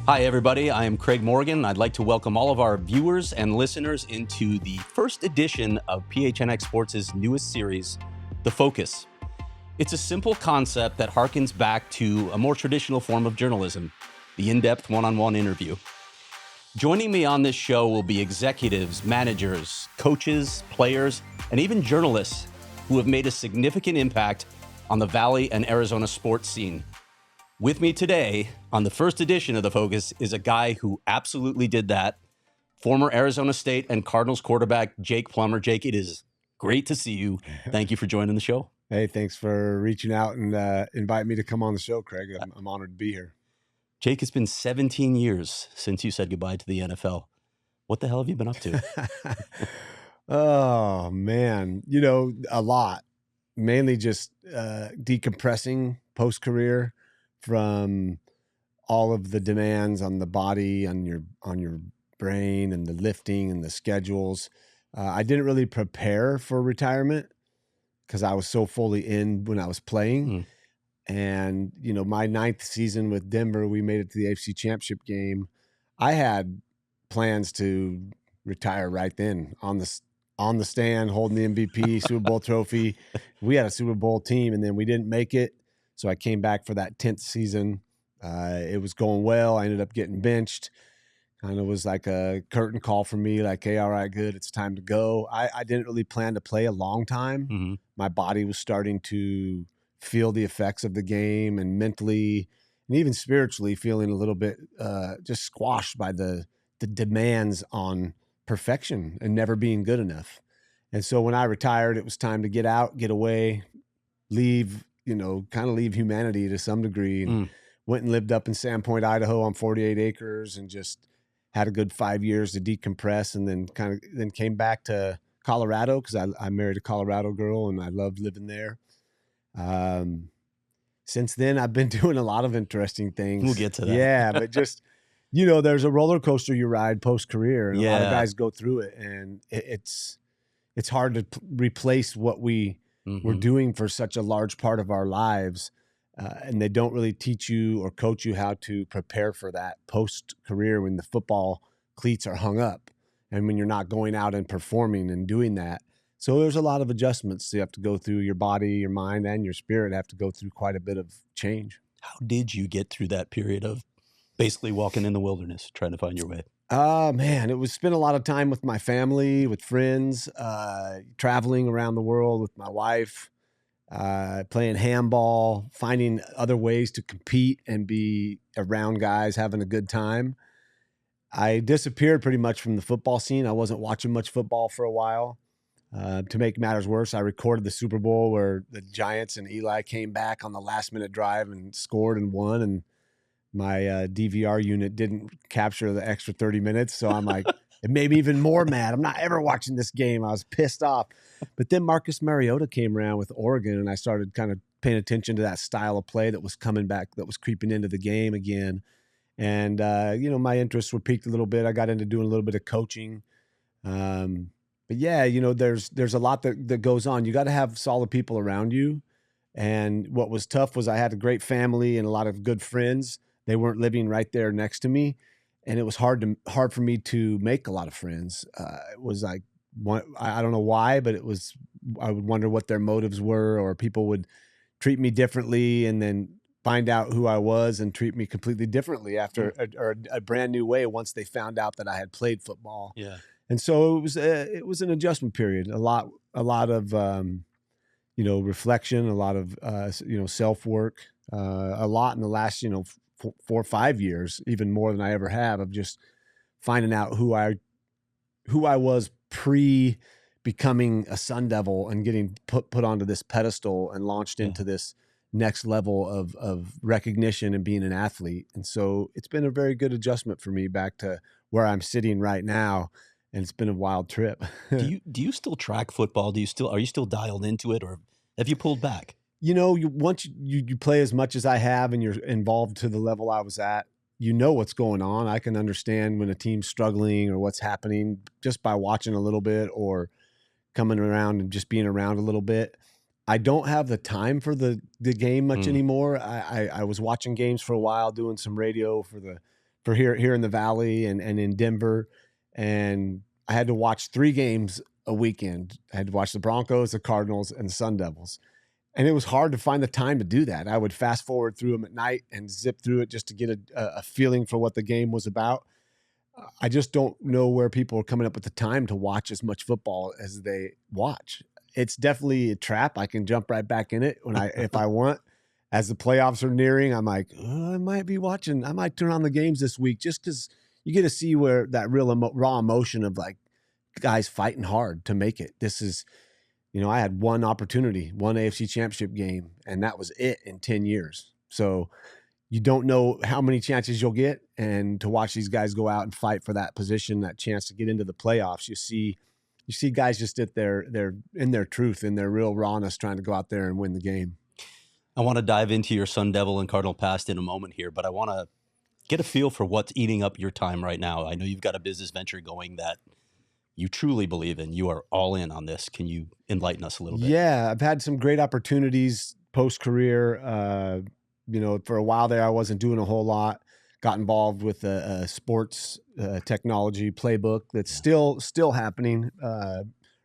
Hi, everybody. I am Craig Morgan. I'd like to welcome all of our viewers and listeners into the first edition of PHNX Sports' newest series, The Focus. It's a simple concept that harkens back to a more traditional form of journalism, the in-depth one-on-one interview. Joining me on this show will be executives, managers, coaches, players, and even journalists who have made a significant impact on the Valley and Arizona sports scene. With me today on the first edition of The Focus is a guy who absolutely did that, former Arizona State and Cardinals quarterback Jake Plummer. Jake, it is great to see you. Thank you for joining the show. Hey, thanks for reaching out and inviting me to come on the show, Craig. I'm honored to be here. Jake, it's been 17 years since you said goodbye to the NFL. What the hell have you been up to? Oh, man. A lot. Mainly just decompressing post-career from all of the demands on the body, on your brain, and the lifting and the schedules. I didn't really prepare for retirement because I was so fully in when I was playing. And, my ninth season with Denver, we made it to the AFC Championship game. I had plans to retire right then on the stand, holding the MVP, Super Bowl trophy. We had a Super Bowl team, and then we didn't make it. So I came back for that 10th season. It was going well. I ended up getting benched. Kind of was like a curtain call for me, like, hey, all right, good, it's time to go. I didn't really plan to play a long time. Mm-hmm. My body was starting to feel the effects of the game, and mentally and even spiritually feeling a little bit just squashed by the demands on perfection and never being good enough. And so when I retired, it was time to get out, get away, leave, kind of leave humanity to some degree. And went and lived up in Sandpoint, Idaho on 48 acres and just had a good 5 years to decompress, and then came back to Colorado because I married a Colorado girl and I loved living there. Since then, I've been doing a lot of interesting things. We'll get to that. Yeah, but just, there's a roller coaster you ride post-career, and a lot of guys go through it, and it's hard to replace what we were doing for such a large part of our lives. And they don't really teach you or coach you how to prepare for that post-career when the football cleats are hung up and when you're not going out and performing and doing that. So there's a lot of adjustments you have to go through. Your body, your mind, and your spirit have to go through quite a bit of change. How did you get through that period of basically walking in the wilderness, trying to find your way? Man, it was spent a lot of time with my family, with friends, traveling around the world with my wife, playing handball, finding other ways to compete and be around guys, having a good time. I disappeared pretty much from the football scene. I wasn't watching much football for a while. To make matters worse, I recorded the Super Bowl where the Giants and Eli came back on the last minute drive and scored and won. And my DVR unit didn't capture the extra 30 minutes. So I'm like, it made me even more mad. I'm not ever watching this game. I was pissed off. But then Marcus Mariota came around with Oregon, and I started kind of paying attention to that style of play that was coming back, that was creeping into the game again. And, my interests were piqued a little bit. I got into doing a little bit of coaching. But yeah, there's a lot that goes on. You got to have solid people around you. And what was tough was I had a great family and a lot of good friends. They weren't living right there next to me. And it was hard for me to make a lot of friends. It was like, I don't know why, but I would wonder what their motives were, or people would treat me differently and then find out who I was and treat me completely differently after a brand new way once they found out that I had played football. Yeah. And so it was an adjustment period, a lot of reflection, a lot of self work, a lot in the last 4 or 5 years, even more than I ever have, of just finding out who I was pre becoming a Sun Devil and getting put onto this pedestal and launched into this next level of recognition and being an athlete. And so it's been a very good adjustment for me back to where I'm sitting right now. And it's been a wild trip. Do you still track football? Are you still dialed into it, or have you pulled back? Once you play as much as I have and you're involved to the level I was at, what's going on. I can understand when a team's struggling or what's happening just by watching a little bit or coming around and just being around a little bit. I don't have the time for the game much anymore. I was watching games for a while, doing some radio for here in the Valley and in Denver, and I had to watch 3 games a weekend. I had to watch the Broncos, the Cardinals, and the Sun Devils. And it was hard to find the time to do that. I would fast forward through them at night and zip through it just to get a feeling for what the game was about. I just don't know where people are coming up with the time to watch as much football as they watch. It's definitely a trap. I can jump right back in it if I want. As the playoffs are nearing, I'm like, I might be watching. I might turn on the games this week just because you get to see where that real raw emotion of like guys fighting hard to make it. This is, I had one opportunity, one AFC Championship game, and that was it in 10 years. So you don't know how many chances you'll get, and to watch these guys go out and fight for that position, that chance to get into the playoffs, you see guys just at they're in their truth, in their real rawness, trying to go out there and win the game. I want to dive into your Sun Devil and Cardinal past in a moment here, but I want to get a feel for what's eating up your time right now. I know you've got a business venture going that you truly believe in. You are all in on this. Can you enlighten us a little bit? Yeah, I've had some great opportunities post-career. For a while there, I wasn't doing a whole lot. Got involved with a sports technology playbook that's still happening.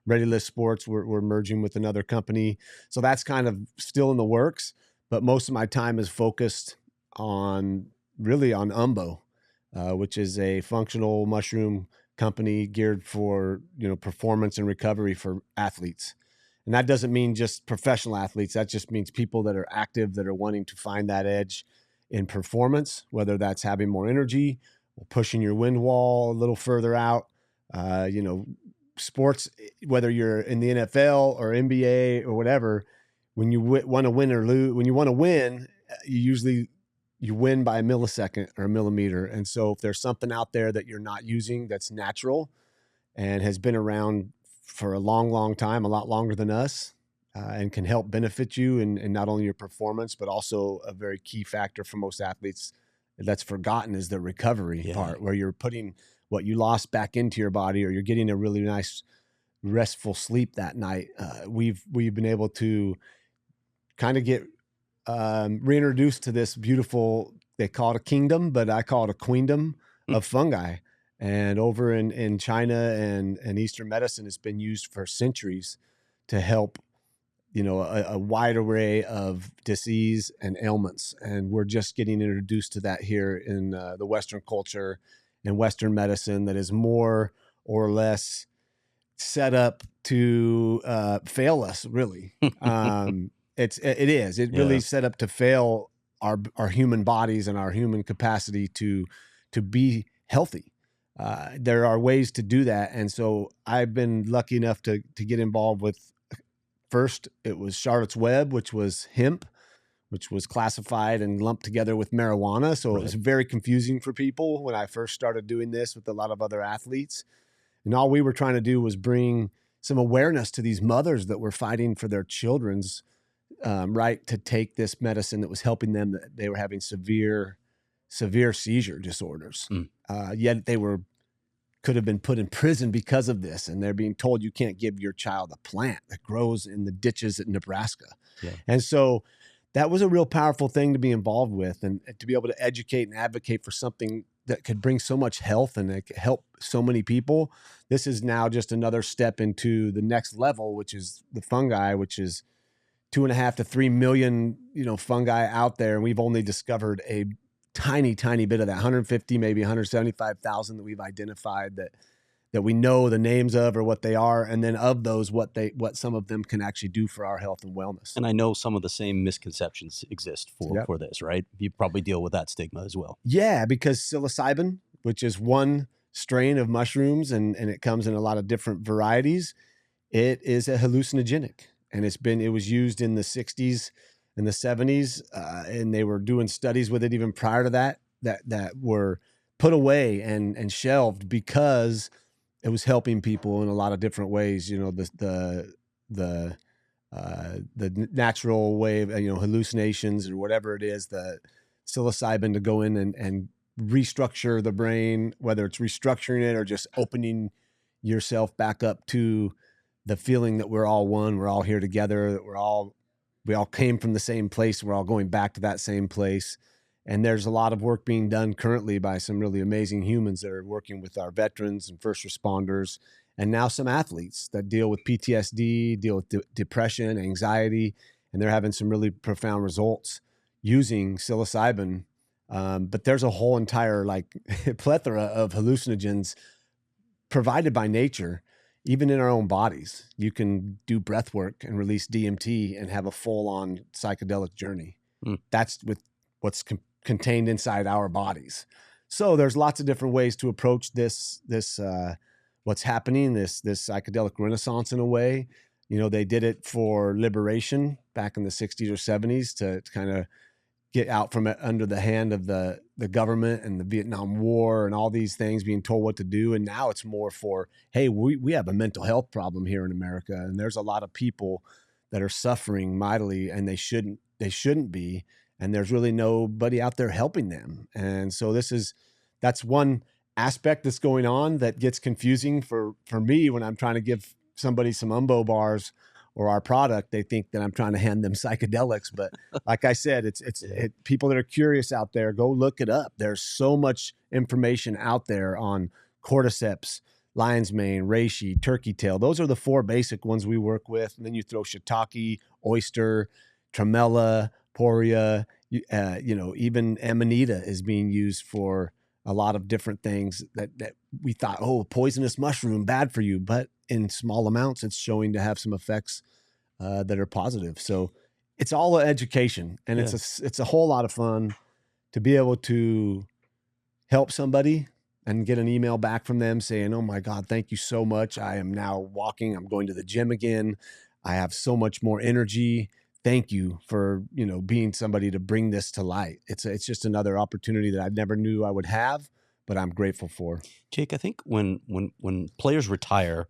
Ready List Sports, we're merging with another company. So that's kind of still in the works. But most of my time is focused on Umbo, which is a functional mushroom company geared for performance and recovery for athletes. And that doesn't mean just professional athletes. That just means people that are active, that are wanting to find that edge in performance, whether that's having more energy or pushing your wind wall a little further out. Sports, whether you're in the NFL or NBA or whatever, when you want to win or lose, when you want to win, you win by a millisecond or a millimeter. And so if there's something out there that you're not using that's natural and has been around for a long, long time, a lot longer than us, and can help benefit you in not only your performance, but also a very key factor for most athletes that's forgotten is the recovery part, where you're putting what you lost back into your body, or you're getting a really nice restful sleep that night. We've been able to kind of get reintroduced to this beautiful, they call it a kingdom, but I call it a queendom of fungi. And over in China and Eastern medicine, it's been used for centuries to help, a wide array of disease and ailments. And we're just getting introduced to that here in the Western culture and Western medicine that is more or less set up to fail us, really. It is really set up to fail our human bodies and our human capacity to be healthy. There are ways to do that. And so I've been lucky enough to get involved with, first it was Charlotte's Web, which was hemp, which was classified and lumped together with marijuana. So it was very confusing for people when I first started doing this with a lot of other athletes. And all we were trying to do was bring some awareness to these mothers that were fighting for their children's right to take this medicine that was helping them. That they were having severe seizure disorders. Yet they could have been put in prison because of this. And they're being told you can't give your child a plant that grows in the ditches at Nebraska. And so that was a real powerful thing to be involved with, and to be able to educate and advocate for something that could bring so much health and it could help so many people. This is now just another step into the next level, which is the fungi, which is 2.5 to 3 million, fungi out there. And we've only discovered a tiny bit of that, 150, maybe 175,000 that we've identified that we know the names of or what they are. And then of those, what some of them can actually do for our health and wellness. And I know some of the same misconceptions exist for this, right? You probably deal with that stigma as well. Yeah, because psilocybin, which is one strain of mushrooms, and it comes in a lot of different varieties, it is a hallucinogenic. And it was used in the 60s in the 70s, and they were doing studies with it even prior to that were put away and shelved because it was helping people in a lot of different ways. You know, the natural way of, hallucinations or whatever it is, the psilocybin to go in and restructure the brain, whether it's restructuring it or just opening yourself back up to the feeling that we're all one, we're all here together, that we all came from the same place, we're all going back to that same place. And there's a lot of work being done currently by some really amazing humans that are working with our veterans and first responders, and now some athletes that deal with PTSD, deal with depression, anxiety, and they're having some really profound results using psilocybin. But there's a whole entire plethora of hallucinogens provided by nature, even in our own bodies. You can do breath work and release DMT and have a full-on psychedelic journey. That's with what's contained inside our bodies. So there's lots of different ways to approach this what's happening, this psychedelic renaissance in a way. You know, they did it for liberation back in the 60s or 70s to kind of get out from it under the hand of the government and the Vietnam War and all these things, being told what to do. And now it's more for, hey, we have a mental health problem here in America, and there's a lot of people that are suffering mightily, and they shouldn't be. And there's really nobody out there helping them. And so that's one aspect that's going on that gets confusing for me when I'm trying to give somebody some umbo bars or our product. They think that I'm trying to hand them psychedelics, but like I said, it's people that are curious out there, go look it up. There's so much information out there on cordyceps, lion's mane, reishi, turkey tail. Those are the 4 basic ones we work with. And then you throw shiitake, oyster, tremella, poria, even amanita is being used for a lot of different things that we thought, oh, poisonous mushroom, bad for you. But in small amounts, it's showing to have some effects that are positive. So it's all education, and it's a whole lot of fun to be able to help somebody and get an email back from them saying, oh my God, thank you so much. I am now walking. I'm going to the gym again. I have so much more energy. Thank you for, being somebody to bring this to light. It's just another opportunity that I never knew I would have, but I'm grateful for. Jake, I think when players retire,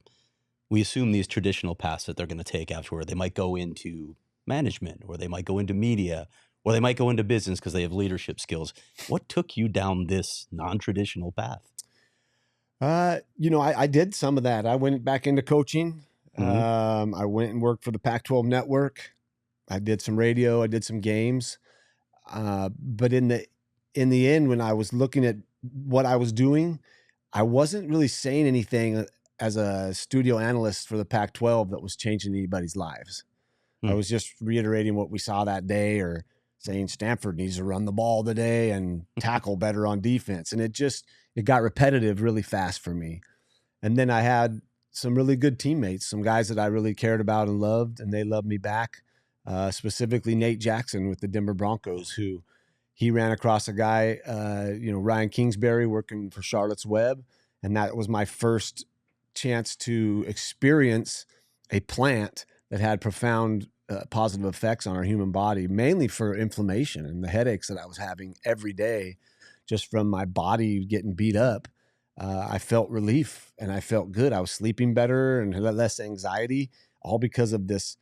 we assume these traditional paths that they're going to take afterward. They might go into management, or they might go into media, or they might go into business because they have leadership skills. What took you down this non-traditional path? I did some of that. I went back into coaching. Mm-hmm. I went and worked for the Pac-12 network. I did some radio, I did some games. But in the end, when I was looking at what I was doing, I wasn't really saying anything as a studio analyst for the Pac-12 that was changing anybody's lives. I was just reiterating what we saw that day, or saying Stanford needs to run the ball today and tackle better on defense. And it got repetitive really fast for me. And then I had some really good teammates, some guys that I really cared about and loved, and they loved me back. Specifically Nate Jackson with the Denver Broncos, who he ran across a guy, Ryan Kingsbury, working for Charlotte's Web. And that was my first chance to experience a plant that had profound positive effects on our human body, mainly for inflammation and the headaches that I was having every day just from my body getting beat up. I felt relief and I felt good. I was sleeping better and had less anxiety, all because of this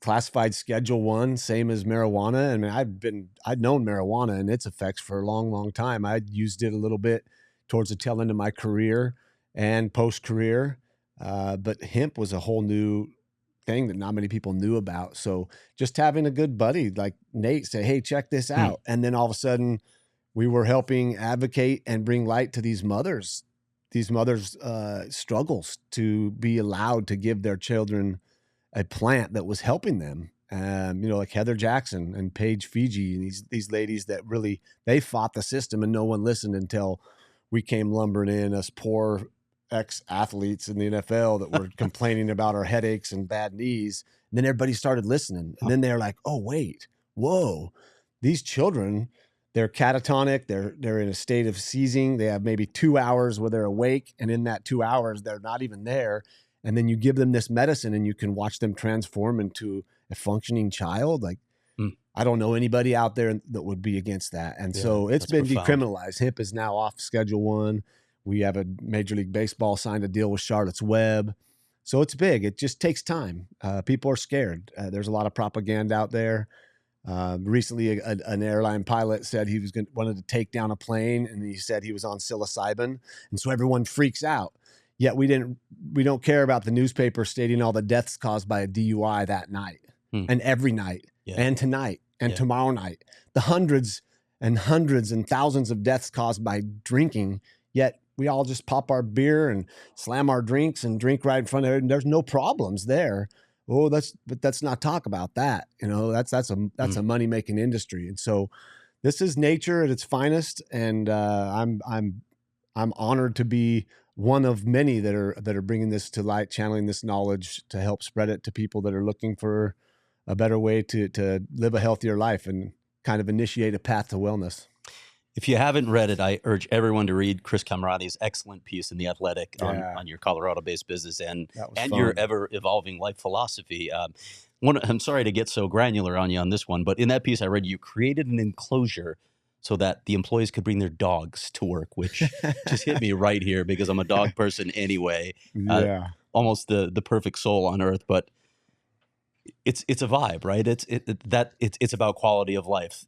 classified Schedule 1, same as marijuana. I mean, I'd known marijuana and its effects for a long, long time. I'd used it a little bit towards the tail end of my career and post-career. But hemp was a whole new thing that not many people knew about. So just having a good buddy like Nate say, hey, check this out. And then all of a sudden we were helping advocate and bring light to these mothers' struggles to be allowed to give their children a plant that was helping them. Like Heather Jackson and Paige Fiji, and these ladies that really, they fought the system and no one listened until we came lumbering in, us poor ex-athletes in the NFL that were complaining about our headaches and bad knees. And then everybody started listening. And then they're like, oh, wait, whoa, these children, they're catatonic. They're in a state of seizing. They have maybe 2 hours where they're awake. And in that 2 hours, they're not even there. And then you give them this medicine and you can watch them transform into a functioning child. Like I don't know anybody out there that would be against that. And Yeah, so it's that's been profound. decriminalized. Hemp is now off Schedule 1. We have a Major League Baseball signed a deal with Charlotte's Web. So it's big. It just takes time. People are scared. There's a lot of propaganda out there. Recently, an airline pilot said he was wanted to take down a plane, and he said he was on psilocybin, and so everyone freaks out. Yet we don't care about the newspaper stating all the deaths caused by a DUI that night, and every night, and tonight, and tomorrow night. The hundreds and thousands of deaths caused by drinking. Yet we all just pop our beer and slam our drinks and drink right in front of it, and there's no problems there. Oh, but let's not talk about that. You know, that's a money making industry. And so this is nature at its finest. And I'm honored to be one of many that are bringing this to light, channeling this knowledge to help spread it to people that are looking for a better way to live a healthier life and kind of initiate a path to wellness. If you haven't read it, I urge everyone to read Chris Camarati's excellent piece in The Athletic on your Colorado-based business and your ever-evolving life philosophy. I'm sorry to get so granular on you on this one, but in that piece I read you created an enclosure so that the employees could bring their dogs to work, which just hit me right here because I'm a dog person anyway. Almost the perfect soul on earth, but it's a vibe, right? It's about quality of life.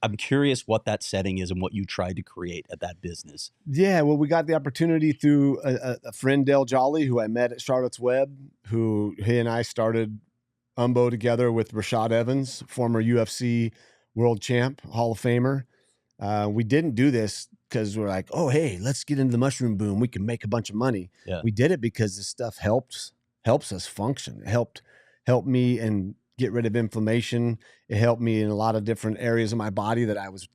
I'm curious what that setting is and what you tried to create at that business. Yeah, well, we got the opportunity through a friend, Dale Jolly, who I met at Charlotte's Web, he and I started Umbo together with Rashad Evans, former UFC world champ, Hall of Famer. We didn't do this because we're like, oh, hey, let's get into the mushroom boom. We can make a bunch of money. Yeah. We did it because this stuff helps us function. It helped me and get rid of inflammation. It helped me in a lot of different areas of my body that I was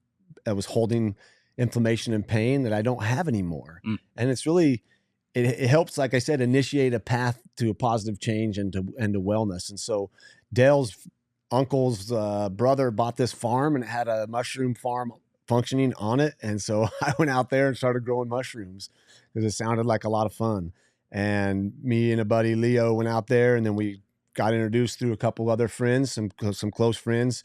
holding inflammation and pain that I don't have anymore. And it's really, it helps, like I said, initiate a path to a positive change and to wellness. And so Dale's uncle's brother bought this farm and it had a mushroom farm functioning on it. And so I went out there and started growing mushrooms because it sounded like a lot of fun. And me and a buddy, Leo, went out there, and then we got introduced through a couple other friends, some close friends,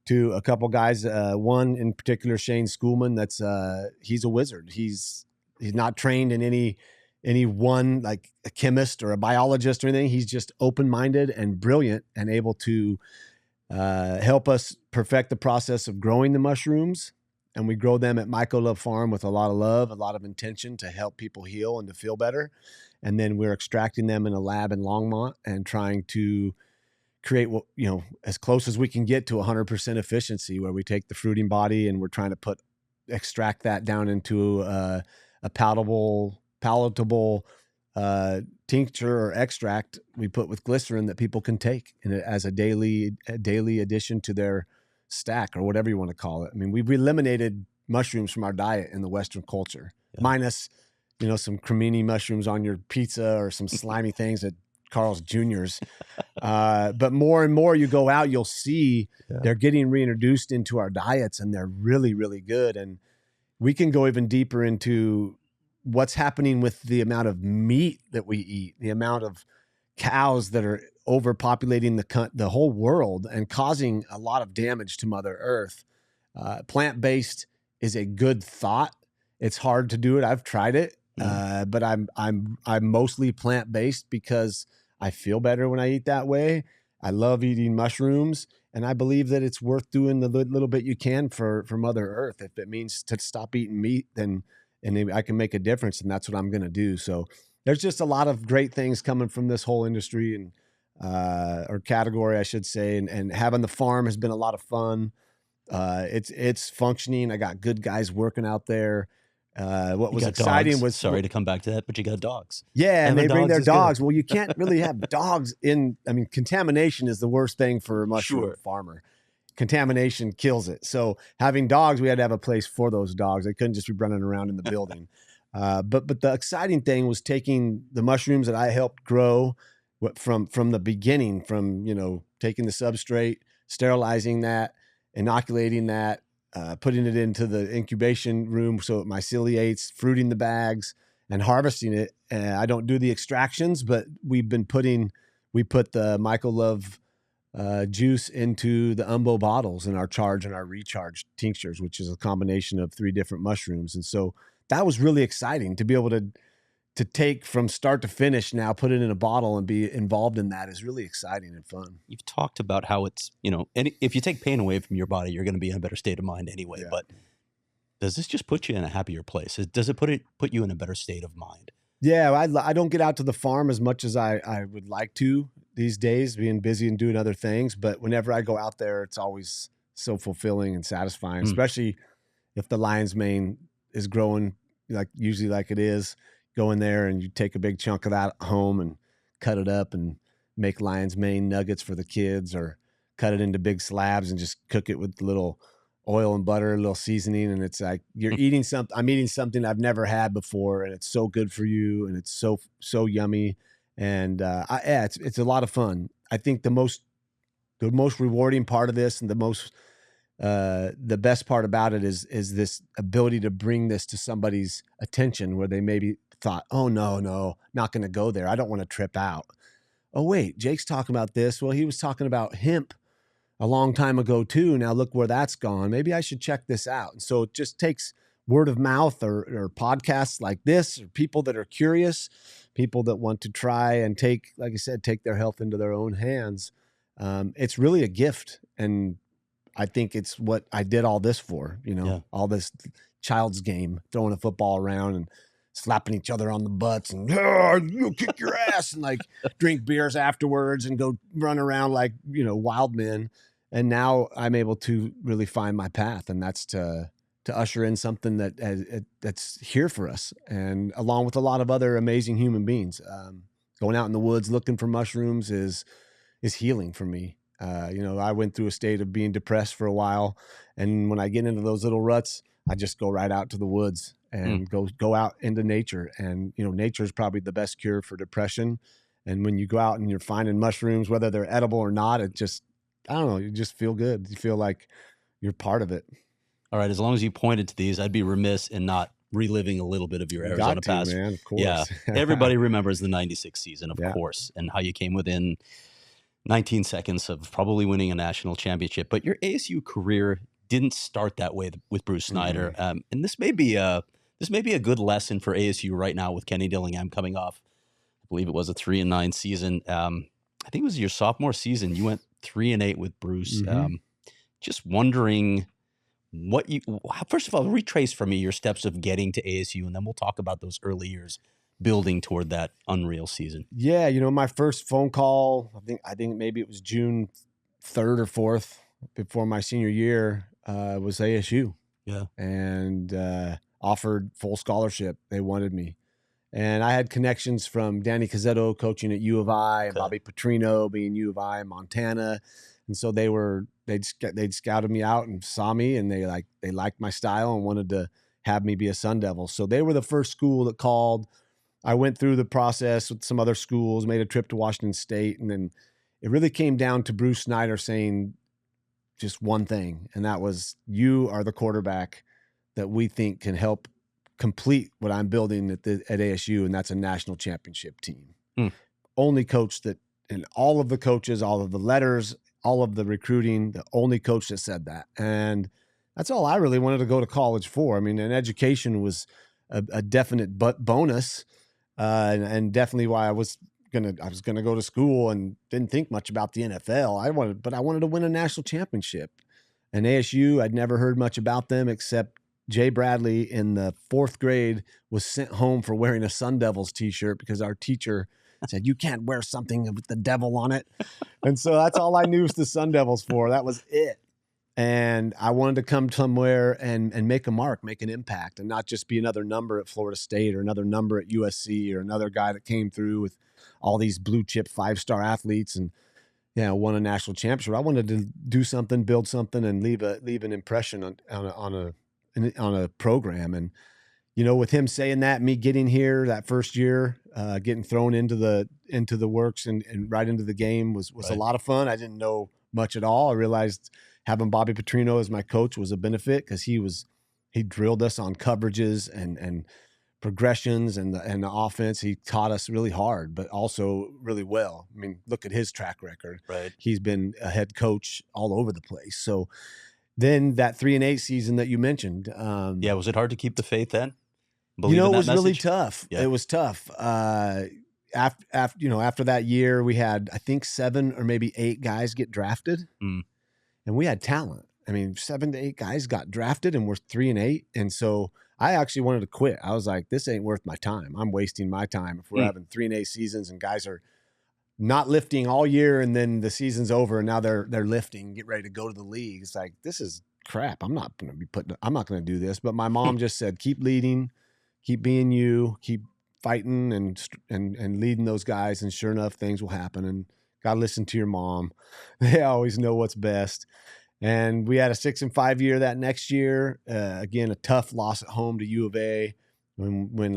to a couple guys. One in particular, Shane Schoolman. He's a wizard. He's not trained in any one, like a chemist or a biologist or anything. He's just open-minded and brilliant and able to help us perfect the process of growing the mushrooms. And we grow them at Michael Love Farm with a lot of love, a lot of intention to help people heal and to feel better. And then we're extracting them in a lab in Longmont and trying to create what, as close as we can get to 100% efficiency, where we take the fruiting body and we're trying to extract that down into a palatable tincture or extract we put with glycerin that people can take as a daily addition to their stack or whatever you want to call it. I mean, we've eliminated mushrooms from our diet in the Western culture, minus some cremini mushrooms on your pizza or some slimy things at Carl's Jr.'s. But more and more you go out, you'll see they're getting reintroduced into our diets, and they're really, really good. And we can go even deeper into what's happening with the amount of meat that we eat, the amount of cows that are overpopulating the whole world and causing a lot of damage to Mother Earth. Plant-based is a good thought. It's hard to do it. I've tried it. But I'm mostly plant-based because I feel better when I eat that way. I love eating mushrooms, and I believe that it's worth doing the little bit you can for Mother Earth. If it means to stop eating meat, then I can make a difference, and that's what I'm going to do. So there's just a lot of great things coming from this whole industry and or category, I should say. And having the farm has been a lot of fun. It's functioning. I got good guys working out there. What was exciting was, sorry to come back to that, but you got dogs. Yeah, and they bring their dogs. Well, you can't really have dogs contamination is the worst thing for a mushroom farmer. Contamination kills it. So having dogs, we had to have a place for those dogs. They couldn't just be running around in the building. But the exciting thing was taking the mushrooms that I helped grow from the beginning, from taking the substrate, sterilizing that, inoculating that, putting it into the incubation room so it myceliates, fruiting the bags, and harvesting it. I don't do the extractions, but we put the Michael Love juice into the umbo bottles in our charge and our recharge tinctures, which is a combination of 3 different mushrooms. And so that was really exciting to be able to take from start to finish now, put it in a bottle and be involved in that is really exciting and fun. You've talked about how it's, if you take pain away from your body, you're going to be in a better state of mind anyway. Yeah. But does this just put you in a happier place? Does it put you in a better state of mind? Yeah, I don't get out to the farm as much as I would like to these days, being busy and doing other things. But whenever I go out there, it's always so fulfilling and satisfying, especially if the lion's mane is growing usually like it is. Go in there and you take a big chunk of that home and cut it up and make lion's mane nuggets for the kids, or cut it into big slabs and just cook it with a little oil and butter, a little seasoning. And it's like I'm eating something I've never had before, and it's so good for you, and it's so yummy. And it's a lot of fun. I think the most rewarding part of this, and the best part about it is this ability to bring this to somebody's attention where they maybe thought, oh, no, not going to go there. I don't want to trip out. Oh, wait, Jake's talking about this. Well, he was talking about hemp a long time ago too. Now look where that's gone. Maybe I should check this out. And so it just takes word of mouth or podcasts like this, or people that are curious, people that want to try and take their health into their own hands. It's really a gift. And I think it's what I did all this for, all this child's game, throwing a football around and slapping each other on the butts and you'll kick your ass and drink beers afterwards and go run around like, wild men. And now I'm able to really find my path, and that's to usher in something that's here for us. And along with a lot of other amazing human beings, going out in the woods looking for mushrooms is healing for me. I went through a state of being depressed for a while. And when I get into those little ruts, I just go right out to the woods and go out into nature. And, nature is probably the best cure for depression. And when you go out and you're finding mushrooms, whether they're edible or not, it just, I don't know, you just feel good. You feel like you're part of it. All right. As long as you pointed to these, I'd be remiss in not reliving a little bit of your Arizona past. Man, of course. Yeah. Everybody remembers the 96 season, of course, and how you came within 19 seconds of probably winning a national championship. But your ASU career didn't start that way with Bruce Snyder. And this may be a good lesson for ASU right now with Kenny Dillingham coming off, I believe it was a 3-9 season. I think it was your sophomore season. You went 3-8 with Bruce. Just wondering first of all, retrace for me your steps of getting to ASU, and then we'll talk about those early years building toward that unreal season. Yeah. My first phone call, I think maybe it was June 3rd or 4th before my senior year, was ASU. Yeah. And, offered full scholarship. They wanted me. And I had connections from Danny Cazzetto coaching at U of I, and Bobby Petrino being U of I in Montana. And so they'd scouted me out and saw me, and they liked my style and wanted to have me be a Sun Devil. So they were the first school that called. I went through the process with some other schools, made a trip to Washington State. And then it really came down to Bruce Snyder saying just one thing. And that was, you are the quarterback that we think can help complete what I'm building at ASU. And that's a national championship team. Only coach that, and all of the coaches, all of the letters, all of the recruiting, the only coach that said that. And that's all I really wanted to go to college for. I mean, an education was a definite bonus, and definitely why I was gonna go to school and didn't think much about the NFL. I wanted to win a national championship. And ASU, I'd never heard much about them except Jay Bradley in the 4th grade was sent home for wearing a Sun Devils t-shirt because our teacher said, you can't wear something with the devil on it. And so that's all I knew was the Sun Devils for. That was it. And I wanted to come somewhere and make a mark, make an impact, and not just be another number at Florida State or another number at USC or another guy that came through with all these blue chip 5-star athletes and won a national championship. I wanted to do something, build something, and leave an impression on a program. And with him saying that, me getting here that first year, getting thrown into the works and right into the game was a lot of fun. I didn't know much at all. I realized having Bobby Petrino as my coach was a benefit because he drilled us on coverages and progressions and the offense. He taught us really hard, but also really well. I mean, look at his track record. Right. He's been a head coach all over the place. So then that 3-8 season that you mentioned. Yeah. Was it hard to keep the faith then? It Believe in that was really message? tough. Yeah. It was tough. After that year, we had, I think, 7 or maybe 8 guys get drafted, and we had talent. I mean, 7 to 8 guys got drafted, and we're 3-8. And so I actually wanted to quit. I was like, this ain't worth my time. I'm wasting my time if we're having 3-8 seasons and guys are not lifting all year, and then the season's over and now they're lifting, get ready to go to the league. It's like, this is crap. I'm not going to do this. But my mom just said, keep leading, keep being you, keep fighting and leading those guys. And sure enough, things will happen. And got to listen to your mom. They always know what's best. And we had a 6-5 year that next year. Again, a tough loss at home to U of A when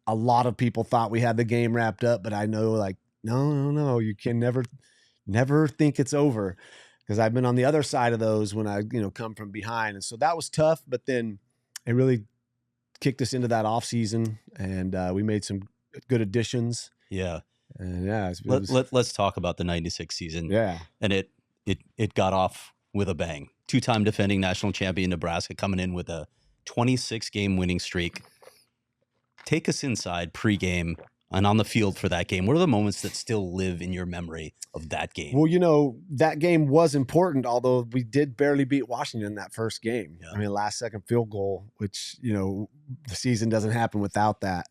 a lot of people thought we had the game wrapped up. But I know, like, no, you can never think it's over, because I've been on the other side of those when I come from behind. And so that was tough. But then it really kicked us into that off season, and we made some good additions. Yeah. And yeah, let's talk about the 96 season. Yeah. And it got off with a bang. 2-time defending national champion Nebraska coming in with a 26-game winning streak. Take us inside pregame and on the field for that game. What are the moments that still live in your memory of that game? Well, that game was important, although we did barely beat Washington in that first game. Yeah. I mean, last second field goal, which, the season doesn't happen without that.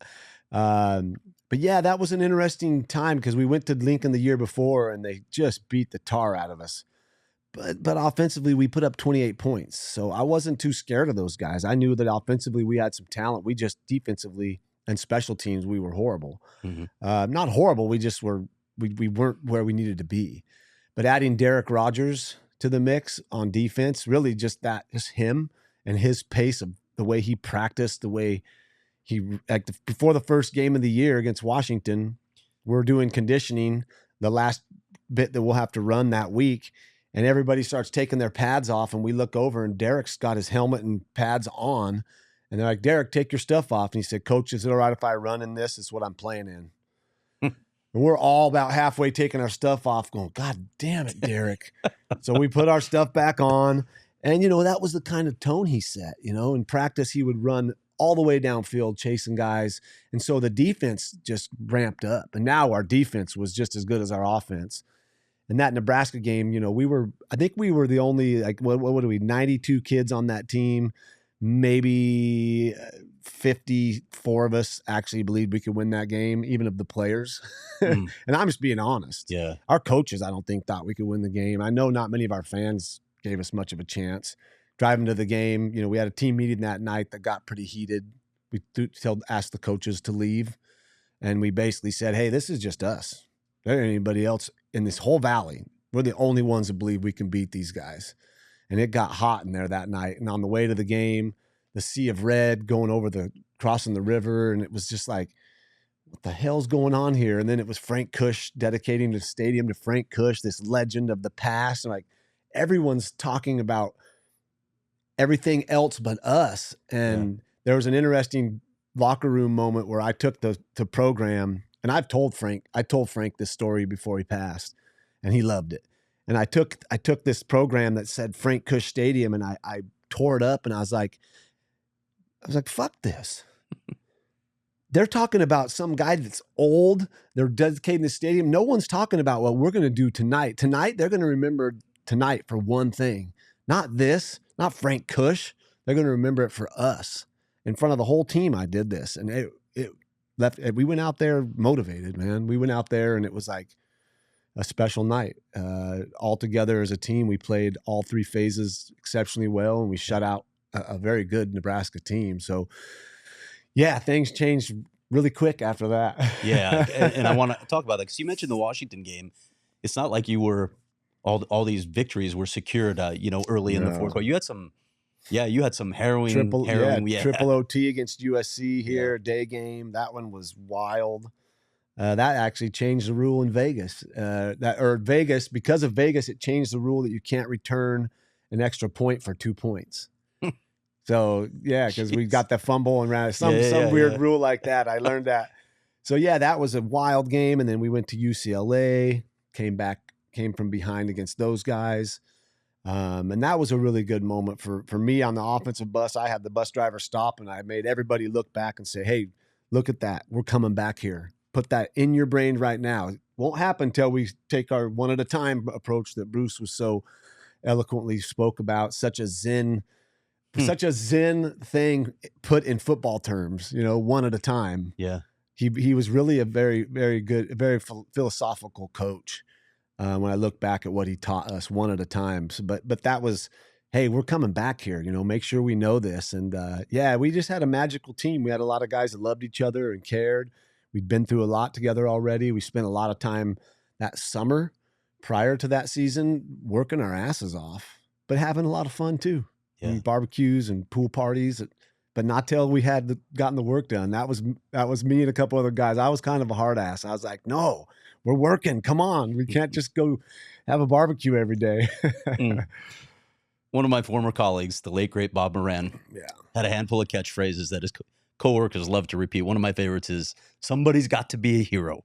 But yeah, that was an interesting time because we went to Lincoln the year before and they just beat the tar out of us. But offensively, we put up 28 points. So I wasn't too scared of those guys. I knew that offensively we had some talent. We just defensively and special teams, we were horrible. Mm-hmm. Not horrible. We just we weren't where we needed to be. But adding Derek Rogers to the mix on defense, really just him and his pace of the way he practiced, the way before the first game of the year against Washington, we're doing conditioning, the last bit that we'll have to run that week. And everybody starts taking their pads off, and we look over, and Derek's got his helmet and pads on. And they're like, Derek, take your stuff off. And he said, Coach, is it all right if I run in this? It's what I'm playing in. And we're all about halfway taking our stuff off going, God damn it, Derek. So we put our stuff back on. And, that was the kind of tone he set. In practice, he would run all the way downfield chasing guys. And so the defense just ramped up. And now our defense was just as good as our offense. And that Nebraska game, I think we were the only, like, what are we, 92 kids on that team. Maybe 54 of us actually believed we could win that game, even of the players. And I'm just being honest. Yeah. Our coaches, I don't think, thought we could win the game. I know not many of our fans gave us much of a chance. Driving to the game, we had a team meeting that night that got pretty heated. We asked the coaches to leave. And we basically said, hey, this is just us. There ain't anybody else in this whole valley. We're the only ones that believe we can beat these guys. And it got hot in there that night. And on the way to the game, the sea of red crossing the river. And it was just like, what the hell's going on here? And then it was Frank Kush dedicating the stadium to Frank Kush, this legend of the past. And like, everyone's talking about everything else but us. And there was an interesting locker room moment where I took the program, and I told Frank this story before he passed, and he loved it. And I took this program that said Frank Kush Stadium, and I tore it up, and I was like, fuck this. They're talking about some guy that's old. They're dedicating the stadium. No one's talking about what we're going to do tonight. Tonight, they're going to remember tonight for one thing. Not this, not Frank Kush. They're going to remember it for us. In front of the whole team, I did this. And we went out there motivated, man. We went out there, and it was like a special night. All together as a team, we played all 3 phases exceptionally well, and we shut out a very good Nebraska team. So, yeah, things changed really quick after that. Yeah, and I want to talk about that because you mentioned the Washington game. It's not like you were all these victories were secured, early in the fourth quarter. You had some. Yeah, you had some harrowing. Triple OT against USC here, day game. That one was wild. That actually changed the rule in Vegas. Vegas, because of Vegas, it changed the rule that you can't return an extra point for 2 points. So yeah, because we got the fumble and ran some weird rule like that. I learned that. So yeah, that was a wild game. And then we went to UCLA, came from behind against those guys. And that was a really good moment for me on the offensive bus. I had the bus driver stop and I made everybody look back and say, hey, look at that. We're coming back here. Put that in your brain right now. It won't happen until we take our one at a time approach that Bruce was so eloquently spoke about. Such a zen thing put in football terms, one at a time. Yeah. He was really a very, very good, very philosophical coach. When I look back at what he taught us one at a time. So, but that was, hey, we're coming back here, make sure we know this. And we just had a magical team. We had a lot of guys that loved each other and cared. We'd been through a lot together already. We spent a lot of time that summer prior to that season working our asses off, but having a lot of fun too. Yeah. And barbecues and pool parties, but not till we had gotten the work done. That was me and a couple other guys. I was kind of a hard ass. I was like, no, we're working. Come on. We can't just go have a barbecue every day. One of my former colleagues, the late, great Bob Moran, had a handful of catchphrases that his coworkers love to repeat. One of my favorites is, somebody's got to be a hero.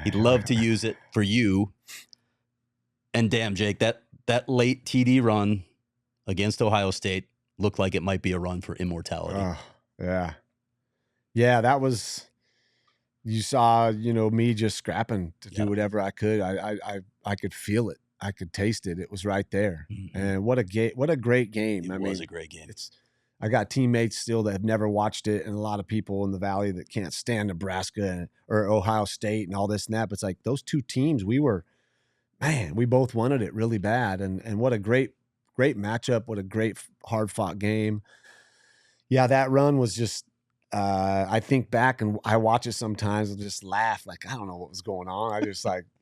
He'd love to use it for you. And damn, Jake, that late TD run against Ohio State looked like it might be a run for immortality. Yeah, that was... You saw, me just scrapping to do whatever I could. I could feel it. I could taste it. It was right there. Mm-hmm. And what a great game. It was a great game. I got teammates still that have never watched it, and a lot of people in the Valley that can't stand Nebraska or Ohio State and all this and that. But it's like those two teams, we both wanted it really bad. And what a great matchup. What a great hard fought game. Yeah, that run was just, I think back and I watch it sometimes and just laugh. Like, I don't know what was going on.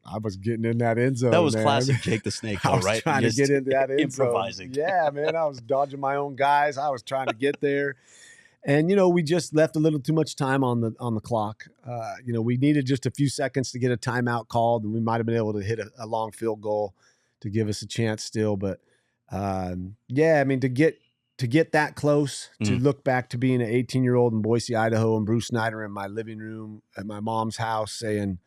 I was getting in that end zone. That was classic Jake the Snake, though, right? Trying to get into that end zone. Improvising. Yeah, man. I was dodging my own guys. I was trying to get there. And, we just left a little too much time on the clock. We needed just a few seconds to get a timeout called, and we might have been able to hit a long field goal to give us a chance still. But, to get that close, to look back to being an 18-year-old in Boise, Idaho, and Bruce Snyder in my living room at my mom's house saying,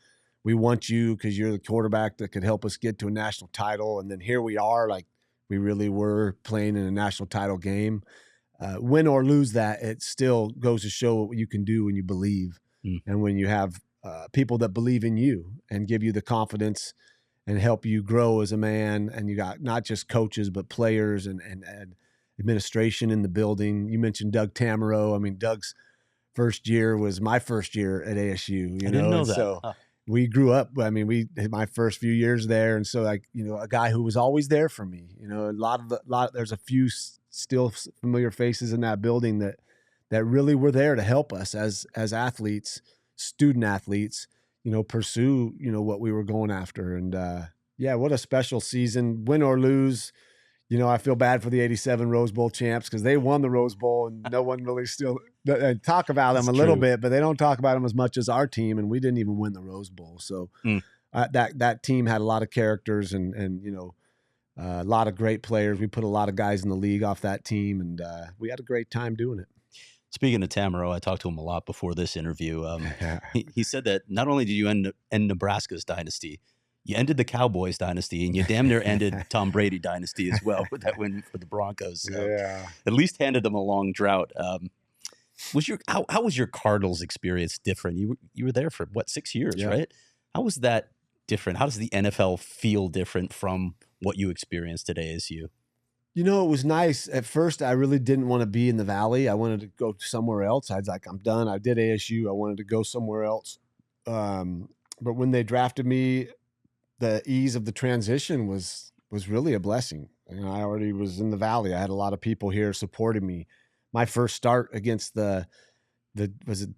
we want you because you're the quarterback that could help us get to a national title. And then here we are, like we really were playing in a national title game. Win or lose that, it still goes to show what you can do when you believe. And when you have people that believe in you and give you the confidence and help you grow as a man. And you got not just coaches, but players and administration in the building. You mentioned Doug Tamaro. I mean, Doug's first year was my first year at ASU. I didn't know that. So we grew up. I mean, we had my first few years there, and so a guy who was always there for me. There's a few still familiar faces in that building that really were there to help us as athletes, student athletes. Pursue what we were going after, and what a special season, win or lose. I feel bad for the 87 Rose Bowl champs because they won the Rose Bowl and no one really still talk about them little bit, but they don't talk about them as much as our team, and we didn't even win the Rose Bowl. So that team had a lot of characters and a lot of great players. We put a lot of guys in the league off that team, and we had a great time doing it. Speaking of Tamaro, I talked to him a lot before this interview. He said that not only did you end Nebraska's dynasty, you ended the Cowboys dynasty, and you damn near ended Tom Brady dynasty as well with that win for the Broncos. At least handed them a long drought. How was your Cardinals experience different? You were there for 6 years, right? How was that different? How does the NFL feel different from what you experienced at ASU? It was nice. At first, I really didn't want to be in the Valley. I wanted to go somewhere else. I was like, I'm done. I did ASU. I wanted to go somewhere else. But when they drafted me, the ease of the transition was really a blessing. I already was in the Valley. I had a lot of people here supporting me. My first start against the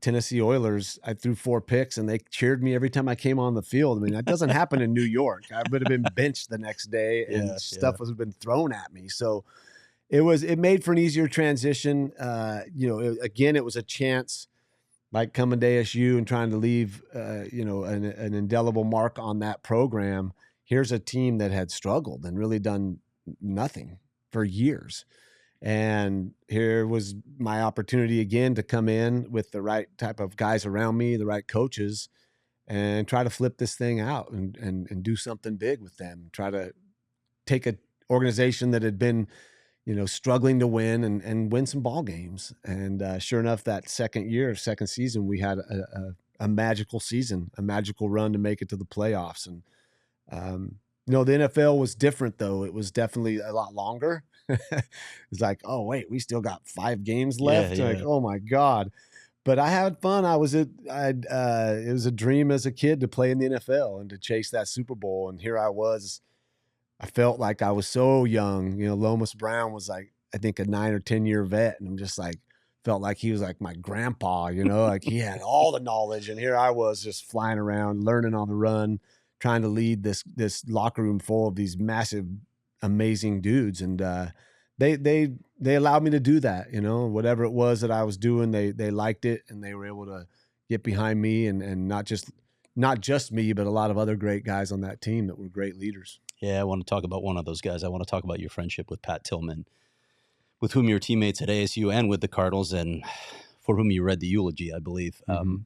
Tennessee Oilers, I threw 4 picks and they cheered me every time I came on the field. I mean, that doesn't happen in New York. I would have been benched the next day and stuff was been thrown at me. So it made for an easier transition. Again, it was a chance, like coming to ASU and trying to leave, an indelible mark on that program. Here's a team that had struggled and really done nothing for years. And here was my opportunity again to come in with the right type of guys around me, the right coaches, and try to flip this thing out and do something big with them. Try to take a organization that had been, struggling to win and win some ball games. And sure enough, that second season, we had a magical season, a magical run to make it to the playoffs. And the NFL was different, though. It was definitely a lot longer. It's like, oh wait, we still got 5 games left. Yeah. Like, oh my God. But I had fun. It was a dream as a kid to play in the NFL and to chase that Super Bowl. And here I was. I felt like I was so young. Lomas Brown was like, I think, a 9 or 10-year vet. And I'm just like, felt like he was like my grandpa, like he had all the knowledge. And here I was just flying around, learning on the run, trying to lead this locker room full of these massive, amazing dudes. And they allowed me to do that. Whatever it was that I was doing, they liked it, and they were able to get behind me and not just me, but a lot of other great guys on that team that were great leaders. Yeah, I want to talk about one of those guys. I want to talk about your friendship with Pat Tillman, with whom you were teammates at ASU and with the Cardinals, and for whom you read the eulogy, I believe. Mm-hmm.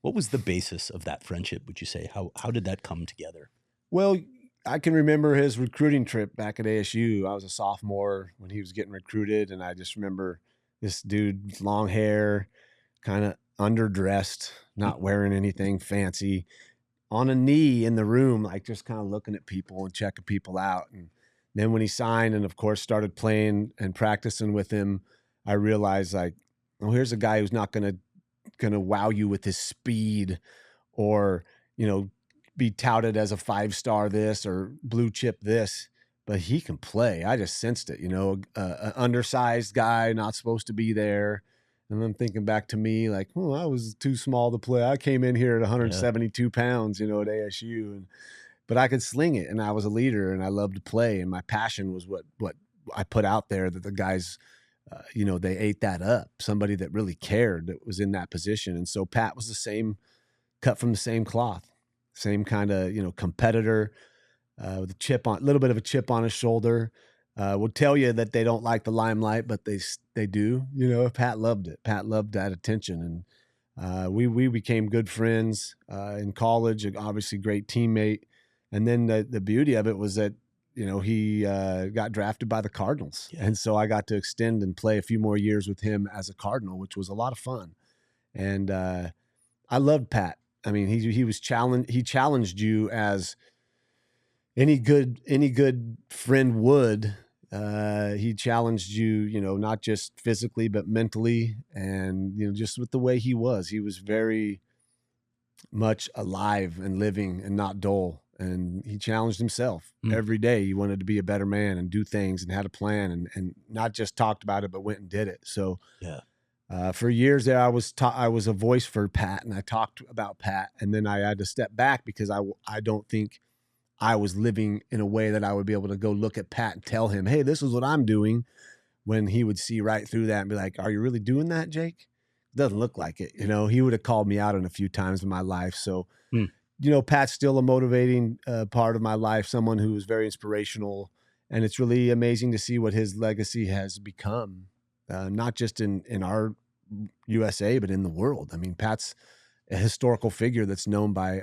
What was the basis of that friendship, would you say? How did that come together? Well, I can remember his recruiting trip back at ASU. I was a sophomore when he was getting recruited, and I just remember this dude with long hair, kind of underdressed, not wearing anything fancy, on a knee in the room, like just kind of looking at people and checking people out. And then when he signed and, of course, started playing and practicing with him, I realized, like, well, here's a guy who's not gonna wow you with his speed or, be touted as a 5-star this or blue chip this, but he can play. I just sensed it, an undersized guy, not supposed to be there. And I'm thinking back to me like, oh, I was too small to play. I came in here at 172 pounds, at ASU, but I could sling it, and I was a leader, and I loved to play, and my passion was what I put out there, that the guys, they ate that up. Somebody that really cared, that was in that position. And so Pat was the same, cut from the same cloth, same kind of, competitor, with a little bit of a chip on his shoulder. Would tell you that they don't like the limelight, but they do. Pat loved it. Pat loved that attention, and we became good friends in college. Obviously, great teammate. And then the beauty of it was that he got drafted by the Cardinals, and so I got to extend and play a few more years with him as a Cardinal, which was a lot of fun. And I loved Pat. I mean, he was challenged. He challenged you as any good friend would. He challenged you, not just physically, but mentally. And, just with the way he was very much alive and living and not dull. And he challenged himself every day. He wanted to be a better man and do things and had a plan and not just talked about it, but went and did it. So for years there, I was a voice for Pat, and I talked about Pat, and then I had to step back because I don't think I was living in a way that I would be able to go look at Pat and tell him, hey, this is what I'm doing, when he would see right through that and be like, are you really doing that, Jake? Doesn't look like it. He would have called me out on a few times in my life. So, Pat's still a motivating part of my life, someone who was very inspirational. And it's really amazing to see what his legacy has become, not just in our USA, but in the world. I mean, Pat's a historical figure that's known by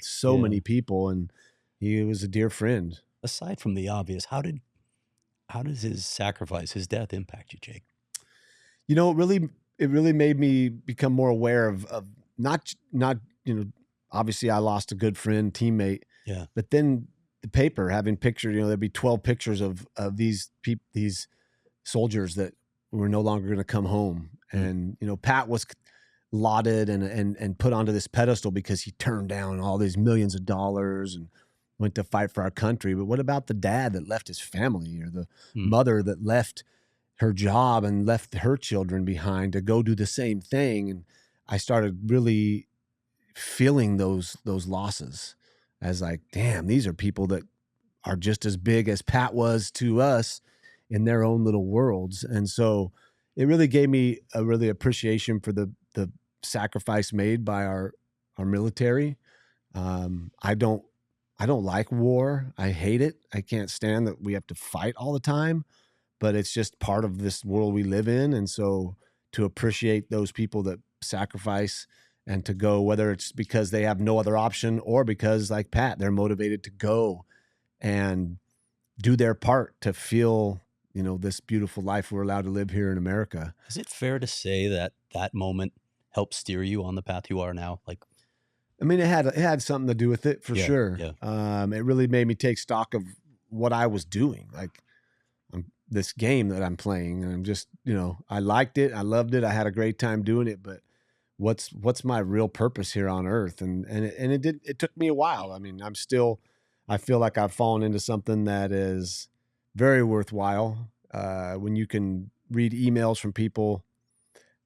so many people, and he was a dear friend. Aside from the obvious, how does his sacrifice, his death, impact you, Jake? It really made me become more aware of not obviously I lost a good friend, teammate. Yeah. But then the paper having pictures, there'd be 12 pictures of these soldiers that were no longer going to come home. And, Pat was lauded and put onto this pedestal because he turned down all these millions of dollars and went to fight for our country. But what about the dad that left his family, or the mother that left her job and left her children behind to go do the same thing? And I started really feeling those losses as like, damn, these are people that are just as big as Pat was to us in their own little worlds. And so it really gave me a really appreciation for the sacrifice made by our military. I don't like war. I hate it. I can't stand that we have to fight all the time. but it's just part of this world we live in. And so to appreciate those people that sacrifice and to go, whether it's because they have no other option or because, like Pat, they're motivated to go and do their part to feel, this beautiful life we're allowed to live here in America. Is it fair to say that that moment helped steer you on the path you are now? Like, I mean, it had something to do with it for sure. Yeah. It really made me take stock of what I was doing, like this game that I'm playing. And I'm just, I liked it. I loved it. I had a great time doing it, but what's my real purpose here on earth? And it took me a while. I mean, I feel like I've fallen into something that is very worthwhile. When you can read emails from people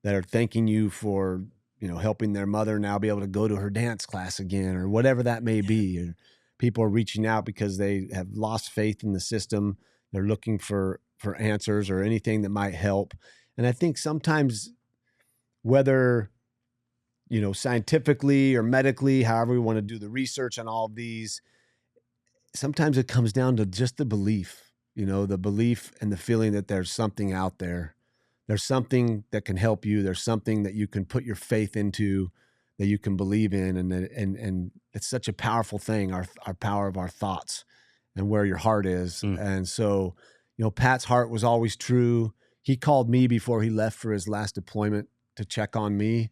that are thanking you for, helping their mother now be able to go to her dance class again, or whatever that may be. Or people are reaching out because they have lost faith in the system. They're looking for answers or anything that might help. And I think sometimes, whether, scientifically or medically, however we want to do the research on all of these, sometimes it comes down to just the belief, the belief and the feeling that there's something out there. There's something that can help you. There's something that you can put your faith into, that you can believe in. And it's such a powerful thing, our power of our thoughts and where your heart is. And so, Pat's heart was always true. He called me before he left for his last deployment to check on me.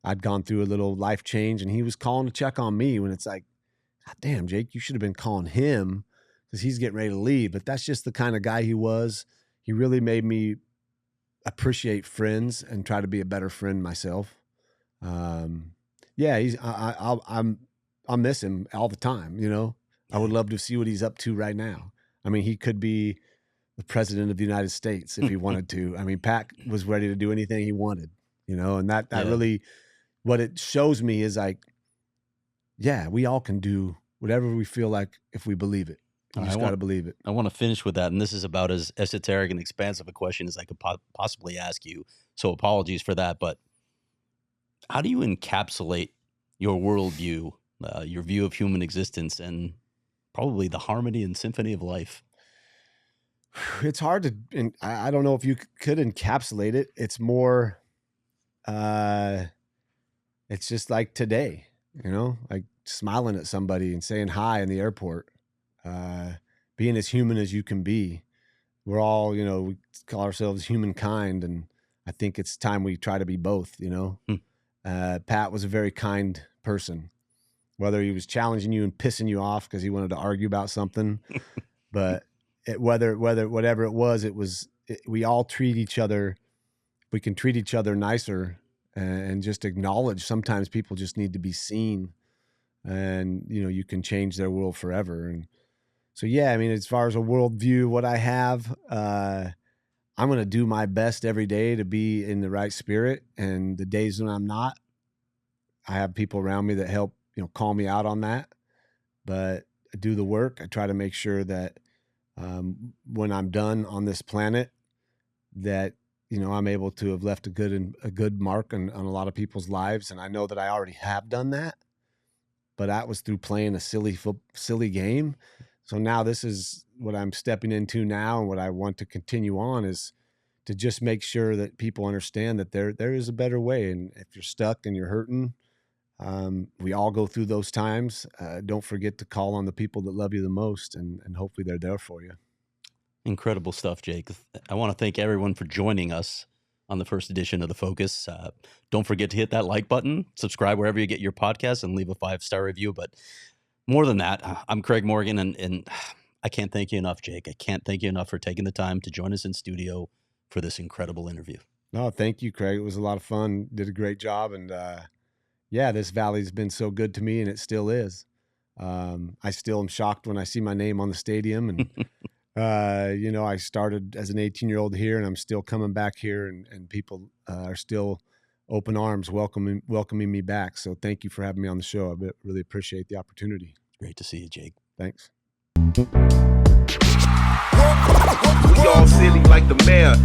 I'd gone through a little life change, and he was calling to check on me, when it's like, God damn, Jake, you should have been calling him because he's getting ready to leave. But that's just the kind of guy he was. He really made me appreciate friends and try to be a better friend myself. Yeah, I'll miss him all the time. I would love to see what he's up to right now. I mean, he could be the president of the United States if he wanted to. I mean, Pat was ready to do anything he wanted, and that really, what it shows me is like, yeah, we all can do whatever we feel like if we believe it. You just got to believe it. I want to finish with that. And this is about as esoteric and expansive a question as I could possibly ask you. So apologies for that. But how do you encapsulate your worldview, your view of human existence, and probably the harmony and symphony of life? It's hard to, and I don't know if you could encapsulate it. It's more, it's just like today, like smiling at somebody and saying hi in the airport. Being as human as you can be. We're all, we call ourselves humankind, and I think it's time we try to be both, Pat was a very kind person, whether he was challenging you and pissing you off because he wanted to argue about something, but whatever it was, we all treat each other. We can treat each other nicer and just acknowledge. Sometimes people just need to be seen, and, you can change their world forever. And so, yeah, I mean, as far as a worldview, what I have, I'm going to do my best every day to be in the right spirit. And the days when I'm not, I have people around me that help, call me out on that. But I do the work. I try to make sure that when I'm done on this planet, that, I'm able to have left a good mark on a lot of people's lives. And I know that I already have done that, but that was through playing a silly game. So now this is what I'm stepping into now, and what I want to continue on is to just make sure that people understand that there is a better way. And if you're stuck and you're hurting, we all go through those times. Don't forget to call on the people that love you the most, and hopefully they're there for you. Incredible stuff, Jake. I want to thank everyone for joining us on the first edition of The Focus. Don't forget to hit that like button, subscribe wherever you get your podcasts, and leave a 5-star review. But more than that, I'm Craig Morgan, and I can't thank you enough, Jake. I can't thank you enough for taking the time to join us in studio for this incredible interview. No, thank you, Craig. It was a lot of fun. Did a great job. And yeah, this valley's been so good to me, and it still is. I still am shocked when I see my name on the stadium. And, I started as an 18-year-old here, and I'm still coming back here, and people are still open arms welcoming me back. So thank you for having me on the show. I really appreciate the opportunity. Great to see you, Jake. Thanks. We all silly like the mayor.